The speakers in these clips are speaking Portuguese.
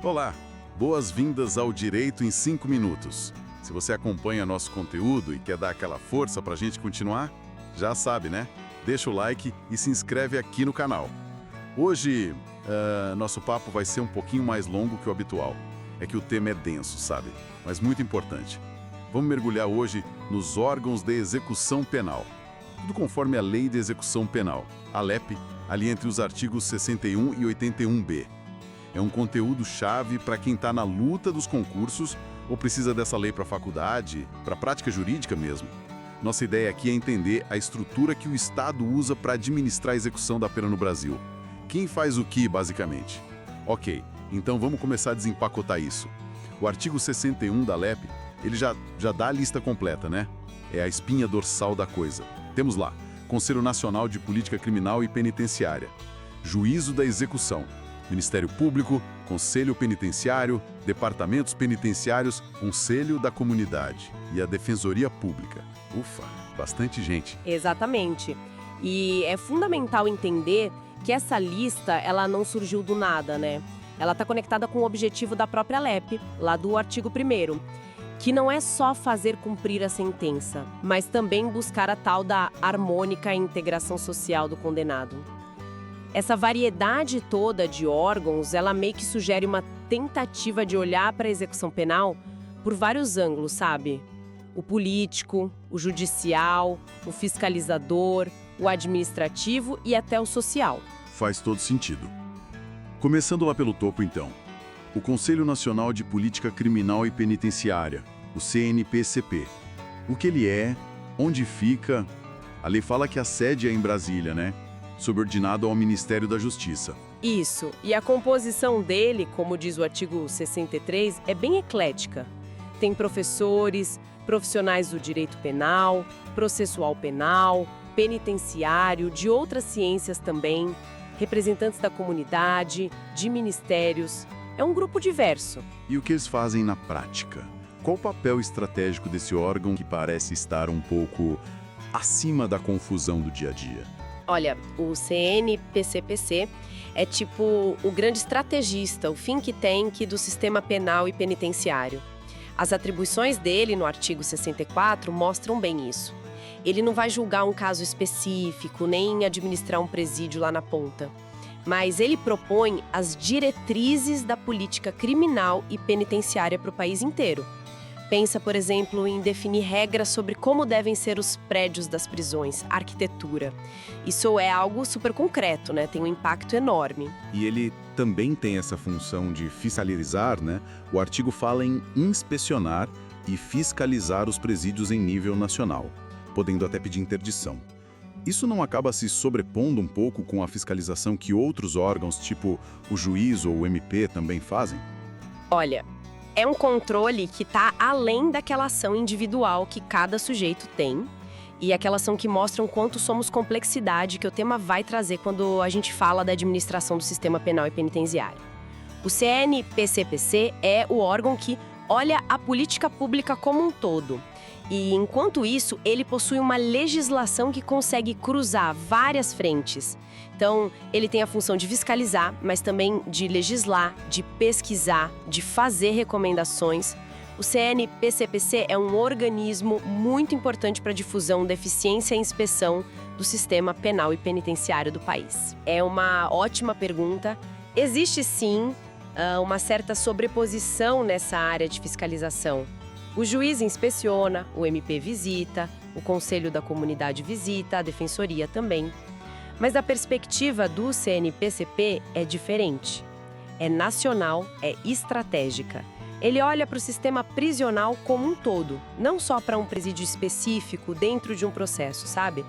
Olá, boas-vindas ao Direito em 5 Minutos. Se você acompanha nosso conteúdo e quer dar aquela força para a gente continuar, já sabe, né? Deixa o like e se inscreve aqui no canal. Hoje, nosso papo vai ser um pouquinho mais longo que o habitual. É que o tema é denso, sabe? Mas muito importante. Vamos mergulhar hoje nos órgãos de execução penal. Tudo conforme a Lei de Execução Penal, a LEP, ali entre os artigos 61 e 81B. É um conteúdo-chave para quem está na luta dos concursos ou precisa dessa lei para a faculdade, para a prática jurídica mesmo. Nossa ideia aqui é entender a estrutura que o Estado usa para administrar a execução da pena no Brasil. Quem faz o que, basicamente? Ok, então vamos começar a desempacotar isso. O artigo 61 da LEP, ele já dá a lista completa, né? É a espinha dorsal da coisa. Temos lá, Conselho Nacional de Política Criminal e Penitenciária, Juízo da Execução, Ministério Público, Conselho Penitenciário, Departamentos Penitenciários, Conselho da Comunidade e a Defensoria Pública. Ufa, bastante gente. Exatamente. E é fundamental entender que essa lista, ela não surgiu do nada, né? Ela está conectada com o objetivo da própria LEP, lá do artigo 1º, que não é só fazer cumprir a sentença, mas também buscar a tal da harmônica integração social do condenado. Essa variedade toda de órgãos, ela meio que sugere uma tentativa de olhar para a execução penal por vários ângulos, sabe? O político, o judicial, o fiscalizador, o administrativo e até o social. Faz todo sentido. Começando lá pelo topo, então. O Conselho Nacional de Política Criminal e Penitenciária, o CNPCP. O que ele é, onde fica... A lei fala que a sede é em Brasília, né? Subordinado ao Ministério da Justiça. Isso, e a composição dele, como diz o artigo 63, é bem eclética. Tem professores, profissionais do direito penal, processual penal, penitenciário, de outras ciências também, representantes da comunidade, de ministérios. É um grupo diverso. E o que eles fazem na prática? Qual o papel estratégico desse órgão que parece estar um pouco acima da confusão do dia a dia? Olha, o CNPCPC é tipo o grande estrategista, o think tank do sistema penal e penitenciário. As atribuições dele no artigo 64 mostram bem isso. Ele não vai julgar um caso específico, nem administrar um presídio lá na ponta. Mas ele propõe as diretrizes da política criminal e penitenciária para o país inteiro. Pensa, por exemplo, em definir regras sobre como devem ser os prédios das prisões, arquitetura. Isso é algo super concreto, né? Tem um impacto enorme. E ele também tem essa função de fiscalizar, né? O artigo fala em inspecionar e fiscalizar os presídios em nível nacional, podendo até pedir interdição. Isso não acaba se sobrepondo um pouco com a fiscalização que outros órgãos, tipo o juiz ou o MP, também fazem? Olha, é um controle que está além daquela ação individual que cada sujeito tem e aquela ação que mostra o quanto somos complexidade que o tema vai trazer quando a gente fala da administração do sistema penal e penitenciário. O CNPCPC é o órgão que olha a política pública como um todo. E, enquanto isso, ele possui uma legislação que consegue cruzar várias frentes. Então, ele tem a função de fiscalizar, mas também de legislar, de pesquisar, de fazer recomendações. O CNPCPC é um organismo muito importante para a difusão da eficiência e inspeção do sistema penal e penitenciário do país. É uma ótima pergunta. Existe, sim, uma certa sobreposição nessa área de fiscalização. O juiz inspeciona, o MP visita, o Conselho da Comunidade visita, a Defensoria também. Mas a perspectiva do CNPCP é diferente. É nacional, é estratégica. Ele olha para o sistema prisional como um todo, não só para um presídio específico dentro de um processo, sabe?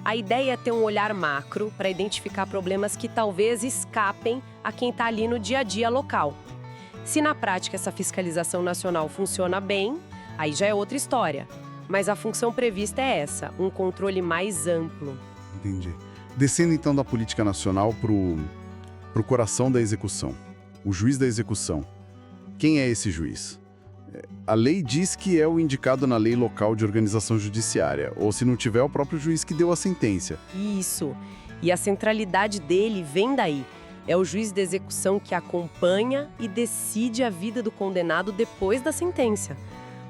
A ideia é ter um olhar macro para identificar problemas que talvez escapem a quem está ali no dia a dia local. Se na prática essa fiscalização nacional funciona bem, aí já é outra história. Mas a função prevista é essa, um controle mais amplo. Entendi. Descendo então da política nacional pro coração da execução. O juiz da execução. Quem é esse juiz? A lei diz que é o indicado na lei local de organização judiciária, ou se não tiver, é o próprio juiz que deu a sentença. Isso. E a centralidade dele vem daí. É o juiz da execução que acompanha e decide a vida do condenado depois da sentença,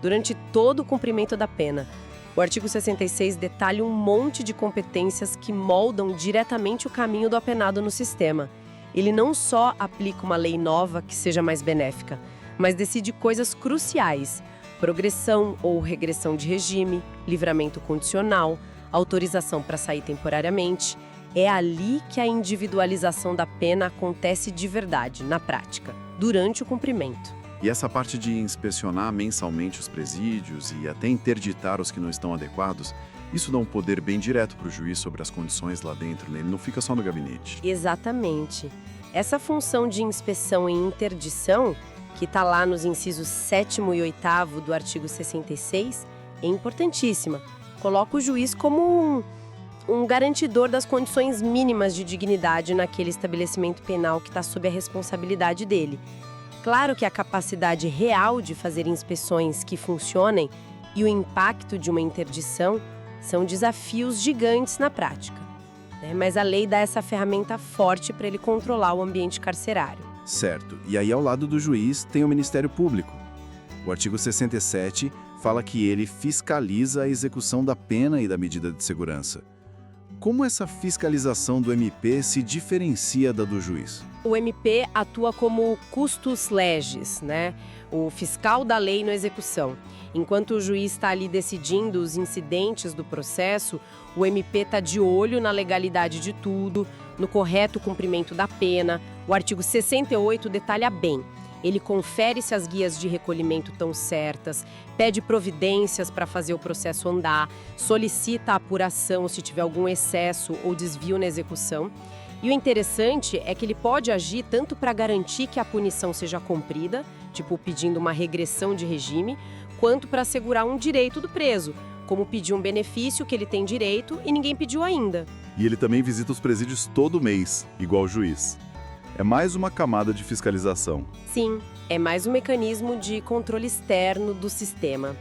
durante todo o cumprimento da pena. O artigo 66 detalha um monte de competências que moldam diretamente o caminho do apenado no sistema. Ele não só aplica uma lei nova que seja mais benéfica, mas decide coisas cruciais: progressão ou regressão de regime, livramento condicional, autorização para sair temporariamente. É ali que a individualização da pena acontece de verdade, na prática, durante o cumprimento. E essa parte de inspecionar mensalmente os presídios e até interditar os que não estão adequados, isso dá um poder bem direto para o juiz sobre as condições lá dentro, né? Ele não fica só no gabinete. Exatamente. Essa função de inspeção e interdição, que está lá nos incisos 7º e 8º do artigo 66, é importantíssima. Coloca o juiz como um garantidor das condições mínimas de dignidade naquele estabelecimento penal que está sob a responsabilidade dele. Claro que a capacidade real de fazer inspeções que funcionem e o impacto de uma interdição são desafios gigantes na prática, né? Mas a lei dá essa ferramenta forte para ele controlar o ambiente carcerário. Certo. E aí, ao lado do juiz, tem o Ministério Público. O artigo 67 fala que ele fiscaliza a execução da pena e da medida de segurança. Como essa fiscalização do MP se diferencia da do juiz? O MP atua como custos legis, né? O fiscal da lei na execução. Enquanto o juiz está ali decidindo os incidentes do processo, o MP está de olho na legalidade de tudo, no correto cumprimento da pena. O artigo 68 detalha bem. Ele confere se as guias de recolhimento estão certas, pede providências para fazer o processo andar, solicita a apuração se tiver algum excesso ou desvio na execução. E o interessante é que ele pode agir tanto para garantir que a punição seja cumprida, tipo pedindo uma regressão de regime, quanto para assegurar um direito do preso, como pedir um benefício que ele tem direito e ninguém pediu ainda. E ele também visita os presídios todo mês, igual o juiz. É mais uma camada de fiscalização. Sim, é mais um mecanismo de controle externo do sistema.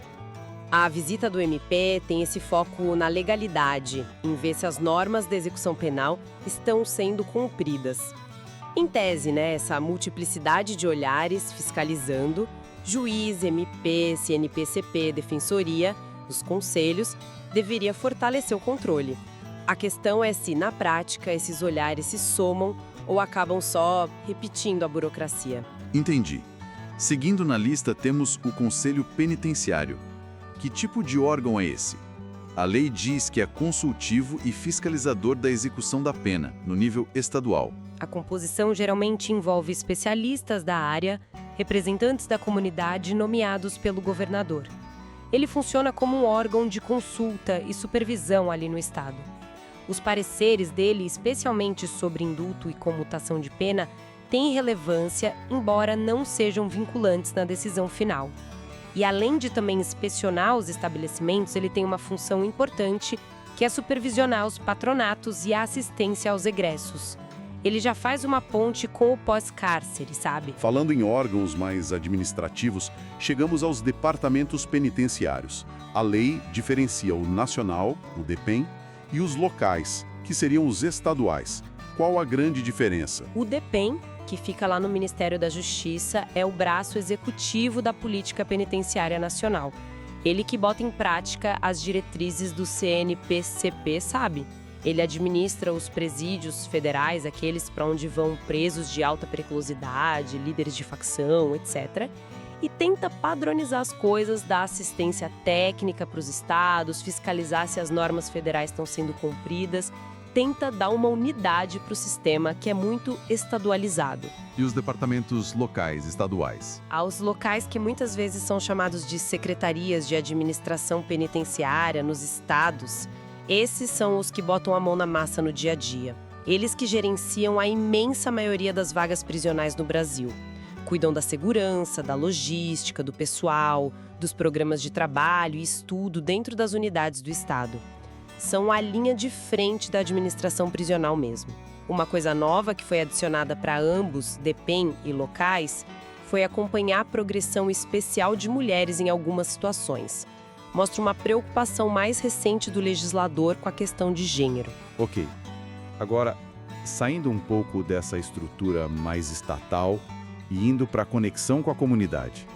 A visita do MP tem esse foco na legalidade, em ver se as normas da execução penal estão sendo cumpridas. Em tese, né, essa multiplicidade de olhares fiscalizando, juiz, MP, CNPCP, defensoria, os conselhos, deveria fortalecer o controle. A questão é se, na prática, esses olhares se somam ou acabam só repetindo a burocracia. Entendi. Seguindo na lista, temos o Conselho Penitenciário. Que tipo de órgão é esse? A lei diz que é consultivo e fiscalizador da execução da pena, no nível estadual. A composição geralmente envolve especialistas da área, representantes da comunidade nomeados pelo governador. Ele funciona como um órgão de consulta e supervisão ali no estado. Os pareceres dele, especialmente sobre indulto e comutação de pena, têm relevância, embora não sejam vinculantes na decisão final. E além de também inspecionar os estabelecimentos, ele tem uma função importante, que é supervisionar os patronatos e a assistência aos egressos. Ele já faz uma ponte com o pós-cárcere, sabe? Falando em órgãos mais administrativos, chegamos aos departamentos penitenciários. A lei diferencia o nacional, o DEPEN, e os locais, que seriam os estaduais. Qual a grande diferença? O DEPEN, que fica lá no Ministério da Justiça, é o braço executivo da política penitenciária nacional. Ele que bota em prática as diretrizes do CNPCP, sabe? Ele administra os presídios federais, aqueles para onde vão presos de alta periculosidade, líderes de facção, etc., e tenta padronizar as coisas, dar assistência técnica para os estados, fiscalizar se as normas federais estão sendo cumpridas, tenta dar uma unidade para o sistema que é muito estadualizado. E os departamentos locais, estaduais? Aos locais que muitas vezes são chamados de secretarias de administração penitenciária nos estados, esses são os que botam a mão na massa no dia a dia. Eles que gerenciam a imensa maioria das vagas prisionais no Brasil. Cuidam da segurança, da logística, do pessoal, dos programas de trabalho e estudo dentro das unidades do Estado. São a linha de frente da administração prisional mesmo. Uma coisa nova que foi adicionada para ambos, DEPEN e locais, foi acompanhar a progressão especial de mulheres em algumas situações. Mostra uma preocupação mais recente do legislador com a questão de gênero. Ok. Agora, saindo um pouco dessa estrutura mais estatal e indo para a conexão com a comunidade.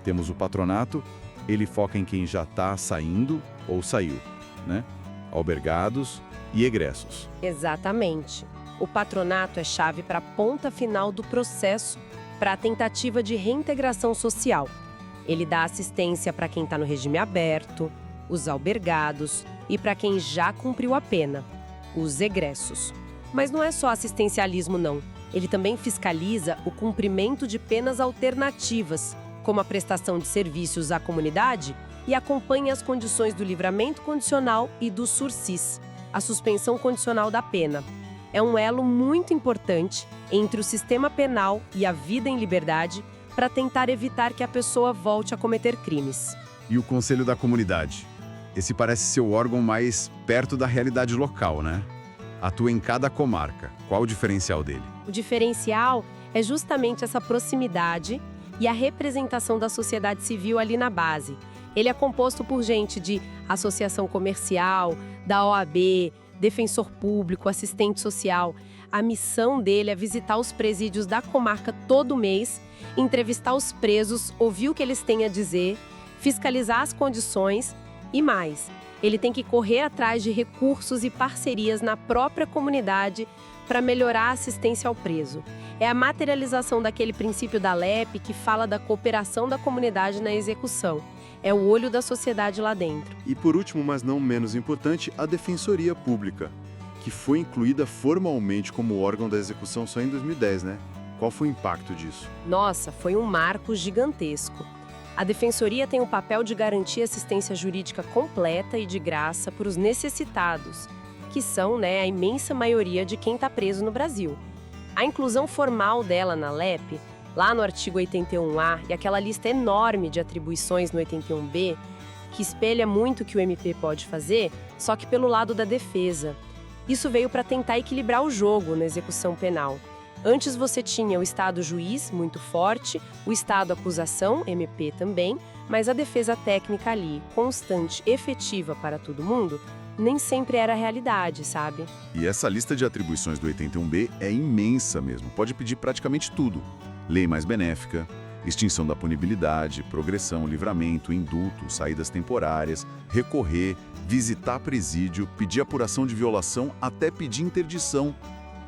Temos o patronato, ele foca em quem já está saindo ou saiu, né? Albergados e egressos. Exatamente. O patronato é chave para a ponta final do processo, para a tentativa de reintegração social. Ele dá assistência para quem está no regime aberto, os albergados e para quem já cumpriu a pena, os egressos. Mas não é só assistencialismo, não. Ele também fiscaliza o cumprimento de penas alternativas, como a prestação de serviços à comunidade, e acompanha as condições do livramento condicional e do SURSIS, a suspensão condicional da pena. É um elo muito importante entre o sistema penal e a vida em liberdade para tentar evitar que a pessoa volte a cometer crimes. E o Conselho da Comunidade? Esse parece ser o órgão mais perto da realidade local, né? Atua em cada comarca. Qual o diferencial dele? O diferencial é justamente essa proximidade e a representação da sociedade civil ali na base. Ele é composto por gente de associação comercial, da OAB, defensor público, assistente social. A missão dele é visitar os presídios da comarca todo mês, entrevistar os presos, ouvir o que eles têm a dizer, fiscalizar as condições e mais. Ele tem que correr atrás de recursos e parcerias na própria comunidade para melhorar a assistência ao preso. É a materialização daquele princípio da LEP que fala da cooperação da comunidade na execução. É o olho da sociedade lá dentro. E por último, mas não menos importante, a Defensoria Pública, que foi incluída formalmente como órgão da execução só em 2010, né? Qual foi o impacto disso? Nossa, foi um marco gigantesco. A Defensoria tem o papel de garantir assistência jurídica completa e de graça para os necessitados, que são, a imensa maioria de quem está preso no Brasil. A inclusão formal dela na LEP, lá no artigo 81A, e aquela lista enorme de atribuições no 81B, que espelha muito o que o MP pode fazer, só que pelo lado da defesa. Isso veio para tentar equilibrar o jogo na execução penal. Antes você tinha o Estado juiz, muito forte, o Estado acusação, MP também, mas a defesa técnica ali, constante, efetiva para todo mundo, nem sempre era a realidade, sabe? E essa lista de atribuições do 81B é imensa mesmo, pode pedir praticamente tudo. Lei mais benéfica, extinção da punibilidade, progressão, livramento, indulto, saídas temporárias, recorrer, visitar presídio, pedir apuração de violação, até pedir interdição.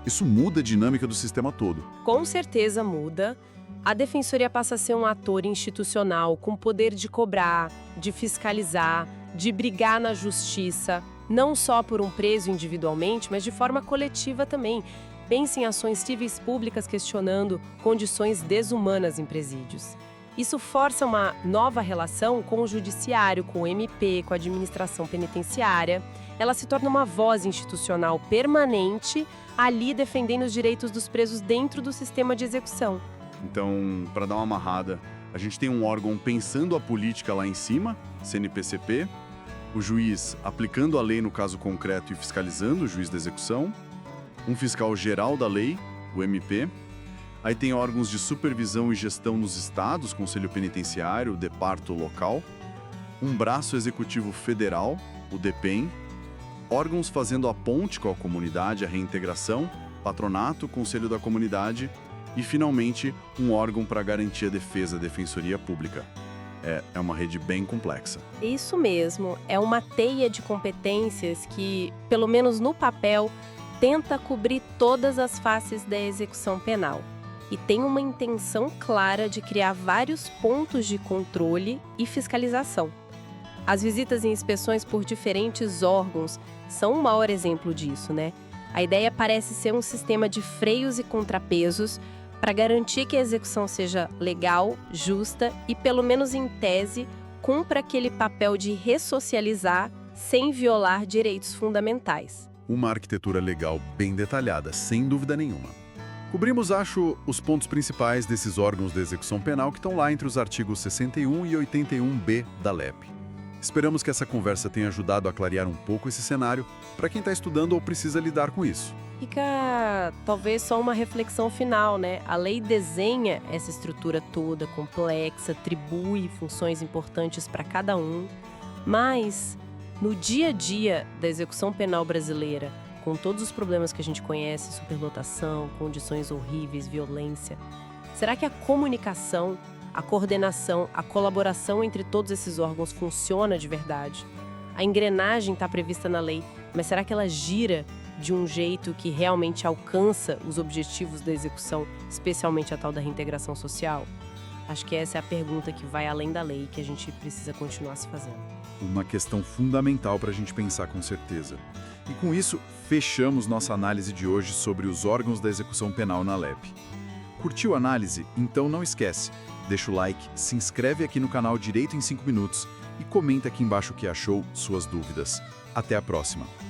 Isso muda a dinâmica do sistema todo. Com certeza muda. A Defensoria passa a ser um ator institucional com poder de cobrar, de fiscalizar, de brigar na justiça, não só por um preso individualmente, mas de forma coletiva também. Pense em ações civis públicas questionando condições desumanas em presídios. Isso força uma nova relação com o judiciário, com o MP, com a administração penitenciária. Ela se torna uma voz institucional permanente, ali defendendo os direitos dos presos dentro do sistema de execução. Então, para dar uma amarrada, a gente tem um órgão pensando a política lá em cima, CNPCP, o juiz aplicando a lei no caso concreto e fiscalizando o juiz da execução, um fiscal geral da lei, o MP, aí tem órgãos de supervisão e gestão nos estados, Conselho Penitenciário, o Departo Local, um braço executivo federal, o DEPEN, órgãos fazendo a ponte com a comunidade, a reintegração, patronato, Conselho da Comunidade e, finalmente, um órgão para garantir a defesa, a Defensoria Pública. É uma rede bem complexa. Isso mesmo, é uma teia de competências que, pelo menos no papel, tenta cobrir todas as faces da execução penal. E tem uma intenção clara de criar vários pontos de controle e fiscalização. As visitas e inspeções por diferentes órgãos são um maior exemplo disso, né? A ideia parece ser um sistema de freios e contrapesos para garantir que a execução seja legal, justa e, pelo menos em tese, cumpra aquele papel de ressocializar sem violar direitos fundamentais. Uma arquitetura legal bem detalhada, sem dúvida nenhuma. Cobrimos, acho, os pontos principais desses órgãos de execução penal que estão lá entre os artigos 61 e 81B da LEP. Esperamos que essa conversa tenha ajudado a clarear um pouco esse cenário para quem está estudando ou precisa lidar com isso. Fica talvez só uma reflexão final, né? A lei desenha essa estrutura toda complexa, atribui funções importantes para cada um, mas no dia a dia da execução penal brasileira, com todos os problemas que a gente conhece, superlotação, condições horríveis, violência, será que a comunicação, a coordenação, a colaboração entre todos esses órgãos funciona de verdade? A engrenagem está prevista na lei, mas será que ela gira de um jeito que realmente alcança os objetivos da execução, especialmente a tal da reintegração social? Acho que essa é a pergunta que vai além da lei e que a gente precisa continuar se fazendo. Uma questão fundamental para a gente pensar com certeza. E com isso, fechamos nossa análise de hoje sobre os órgãos da execução penal na LEP. Curtiu a análise? Então não esquece, deixa o like, se inscreve aqui no canal Direito em 5 Minutos e comenta aqui embaixo o que achou, suas dúvidas. Até a próxima!